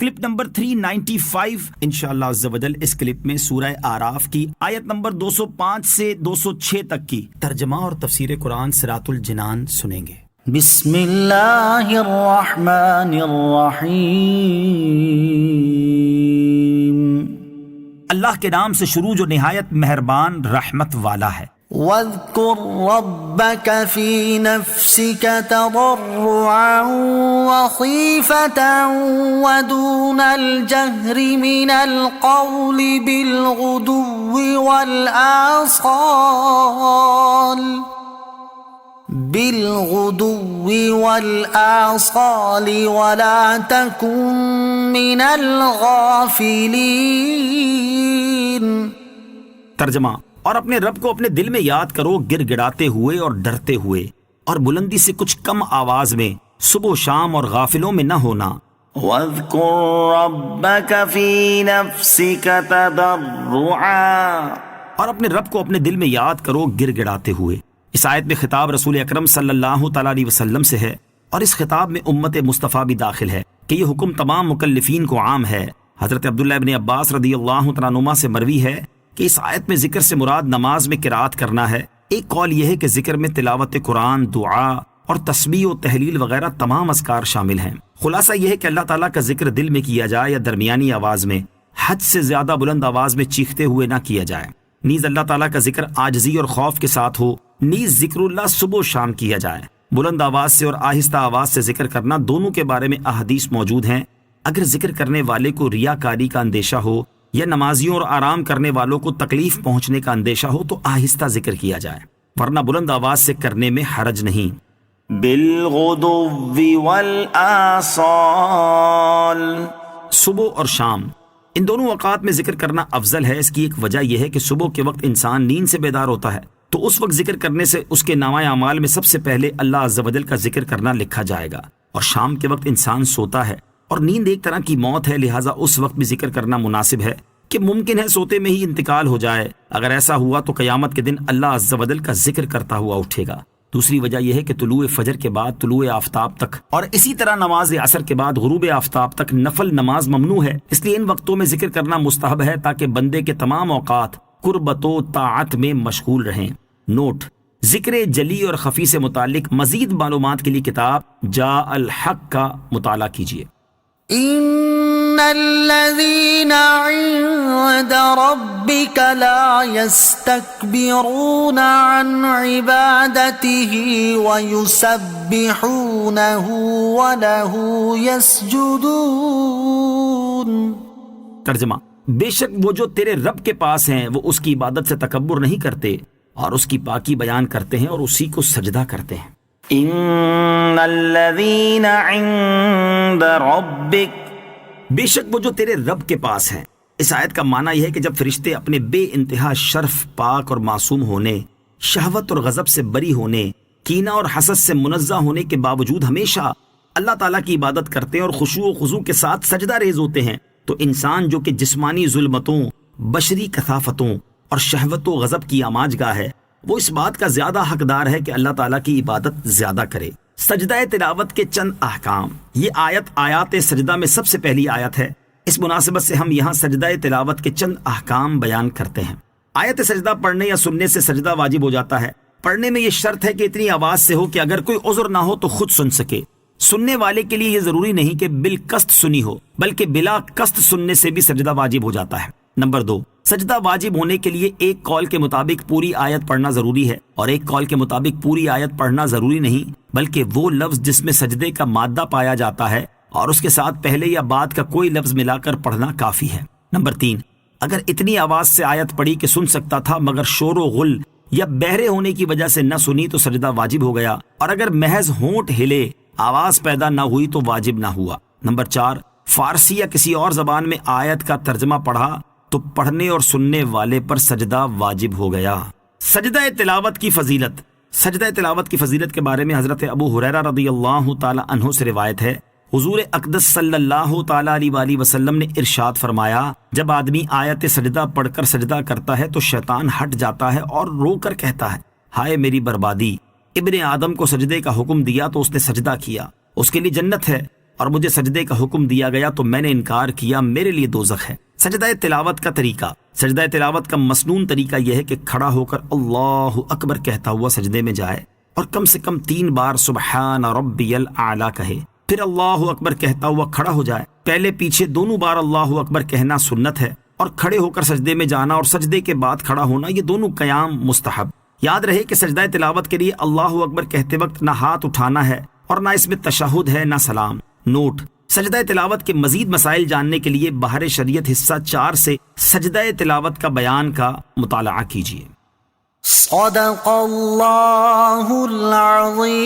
Clip number 395 انشاءاللہ عز و جل اس کلپ میں سورہ اعراف کی آیت نمبر 205 سے 206 تک کی ترجمہ اور تفسیر قرآن صراط الجنان سنیں گے۔ بسم اللہ الرحمن الرحیم، اللہ کے نام سے شروع جو نہایت مہربان رحمت والا ہے۔ واذکر ربک فی نفسک تضرعا وخیفتا ودون الجہر من القول بالغدو والآصال ولا تکن من الغافلین۔ ترجمہ، اور اپنے رب کو اپنے دل میں یاد کرو گر گڑاتے ہوئے اور ڈرتے ہوئے، اور بلندی سے کچھ کم آواز میں، صبح و شام اور غافلوں میں نہ ہونا۔ وَاذْكُرْ رَبَّكَ فِي نَفْسِكَ تَضَرُّعًا، اور اپنے رب کو اپنے دل میں یاد کرو گر گڑاتے ہوئے۔ اس آیت میں خطاب رسول اکرم صلی اللہ تعالیٰ علیہ وسلم سے ہے، اور اس خطاب میں امت مصطفیٰ بھی داخل ہے کہ یہ حکم تمام مکلفین کو عام ہے۔ حضرت عبداللہ ابن عباس رضی اللہ تعالیٰ عنہما سے مروی ہے کہ اس آیت میں ذکر سے مراد نماز میں قرات کرنا ہے۔ ایک قول یہ ہے کہ ذکر میں تلاوت قرآن، دعا اور تسبیح و تحلیل وغیرہ تمام اذکار شامل ہیں۔ خلاصہ یہ ہے کہ اللہ تعالیٰ کا ذکر دل میں کیا جائے یا درمیانی آواز میں، حد سے زیادہ بلند آواز میں چیختے ہوئے نہ کیا جائے۔ نیز اللہ تعالیٰ کا ذکر عاجزی اور خوف کے ساتھ ہو۔ نیز ذکر اللہ صبح و شام کیا جائے۔ بلند آواز سے اور آہستہ آواز سے ذکر کرنا دونوں کے بارے میں احادیث موجود ہیں۔ اگر ذکر کرنے والے کو ریاکاری کا اندیشہ ہو یا نمازیوں اور آرام کرنے والوں کو تکلیف پہنچنے کا اندیشہ ہو تو آہستہ ذکر کیا جائے، ورنہ بلند آواز سے کرنے میں حرج نہیں۔ بالغدو والآصال، صبح اور شام ان دونوں اوقات میں ذکر کرنا افضل ہے۔ اس کی ایک وجہ یہ ہے کہ صبح کے وقت انسان نیند سے بیدار ہوتا ہے، تو اس وقت ذکر کرنے سے اس کے نامہ اعمال میں سب سے پہلے اللہ عز و جل کا ذکر کرنا لکھا جائے گا۔ اور شام کے وقت انسان سوتا ہے، اور نیند ایک طرح کی موت ہے، لہٰذا اس وقت بھی ذکر کرنا مناسب ہے کہ ممکن ہے سوتے میں ہی انتقال ہو جائے۔ اگر ایسا ہوا تو قیامت کے دن اللہ عز و جل کا ذکر کرتا ہوا اٹھے گا۔ دوسری وجہ یہ ہے کہ طلوع فجر کے بعد طلوع آفتاب تک، اور اسی طرح نماز عصر کے بعد غروب آفتاب تک نفل نماز ممنوع ہے۔ اس لیے ان وقتوں میں ذکر کرنا مستحب ہے تاکہ بندے کے تمام اوقات قربت و طاعت میں مشغول رہیں۔ نوٹ: ذکر جلی اور خفی سے متعلق مزید معلومات کے لیے کتاب جاء الحق کا مطالعہ کیجیے۔ ان الذين عند ربك لا يستكبرون عن عبادته ويسبحونه وله يسجدون۔ ترجمہ: بے شک وہ جو تیرے رب کے پاس ہیں وہ اس کی عبادت سے تکبر نہیں کرتے، اور اس کی پاکی بیان کرتے ہیں اور اسی کو سجدہ کرتے ہیں۔ ان الذين عند ربك، بے شک وہ جو تیرے رب کے پاس ہیں۔ اس آیت کا معنی یہ ہے کہ جب فرشتے اپنے بے انتہا شرف، پاک اور معصوم ہونے، شہوت اور غضب سے بری ہونے، کینہ اور حسد سے منزہ ہونے کے باوجود ہمیشہ اللہ تعالیٰ کی عبادت کرتے ہیں اور خشوع و خضوع کے ساتھ سجدہ ریز ہوتے ہیں، تو انسان جو کہ جسمانی ظلمتوں، بشری کثافتوں اور شہوت و غضب کی آماج گاہ ہے، وہ اس بات کا زیادہ حقدار ہے کہ اللہ تعالیٰ کی عبادت زیادہ کرے۔ سجدہ تلاوت کے چند احکام۔ یہ آیات سجدہ میں سب سے پہلی آیت ہے۔ اس مناسبت سے ہم یہاں سجدہ تلاوت کے چند احکام بیان کرتے ہیں۔ آیت سجدہ پڑھنے یا سننے سے سجدہ واجب ہو جاتا ہے۔ پڑھنے میں یہ شرط ہے کہ اتنی آواز سے ہو کہ اگر کوئی عذر نہ ہو تو خود سن سکے۔ سننے والے کے لیے یہ ضروری نہیں کہ بالقصد سنی ہو، بلکہ بلا قصد سننے سے بھی سجدہ واجب ہو جاتا ہے۔ نمبر 2، سجدہ واجب ہونے کے لیے ایک قول کے مطابق پوری آیت پڑھنا ضروری ہے، اور ایک قول کے مطابق پوری آیت پڑھنا ضروری نہیں، بلکہ وہ لفظ جس میں سجدے کا مادہ پایا جاتا ہے اور اس کے ساتھ پہلے یا بعد کا کوئی لفظ ملا کر پڑھنا کافی ہے۔ نمبر 3، اگر اتنی آواز سے آیت پڑھی کہ سن سکتا تھا مگر شور و غل یا بہرے ہونے کی وجہ سے نہ سنی تو سجدہ واجب ہو گیا، اور اگر محض ہونٹ ہلے، آواز پیدا نہ ہوئی تو واجب نہ ہوا۔ نمبر 4، فارسی یا کسی اور زبان میں آیت کا ترجمہ پڑھا تو پڑھنے اور سننے والے پر سجدہ واجب ہو گیا۔ سجدہ تلاوت کی فضیلت۔ سجدہ تلاوت کی فضیلت کے بارے میں حضرت ابو ہریرہ رضی اللہ تعالی عنہ سے روایت ہے، حضور اقدس صلی اللہ تعالی علیہ وآلہ وسلم نے ارشاد فرمایا، جب آدمی آیت سجدہ پڑھ کر سجدہ کرتا ہے تو شیطان ہٹ جاتا ہے اور رو کر کہتا ہے، ہائے میری بربادی، ابن آدم کو سجدے کا حکم دیا تو اس نے سجدہ کیا، اس کے لیے جنت ہے، اور مجھے سجدے کا حکم دیا گیا تو میں نے انکار کیا، میرے لیے دوزخ ہے۔ سجدہ تلاوت کا طریقہ، سجدہ تلاوت کا مسنون طریقہ یہ ہے کہ کھڑا ہو کر اللہ اکبر کہتا ہوا سجدے میں جائے اور کم سے کم 3 بار سبحان ربی الاعلی کہے، پھر اللہ اکبر کہتا ہوا کھڑا ہو جائے۔ پہلے پیچھے دونوں بار اللہ اکبر کہنا سنت ہے، اور کھڑے ہو کر سجدے میں جانا اور سجدے کے بعد کھڑا ہونا یہ دونوں قیام مستحب۔ یاد رہے کہ سجدہ تلاوت کے لیے اللہ اکبر کہتے وقت نہ ہاتھ اٹھانا ہے اور نہ اس میں تشہد ہے نہ سلام۔ نوٹ: سجدہ تلاوت کے مزید مسائل جاننے کے لیے بہر شریعت حصہ 4 سے سجدہ تلاوت کا بیان کا مطالعہ کیجیے۔ صدق اللہ العظیم۔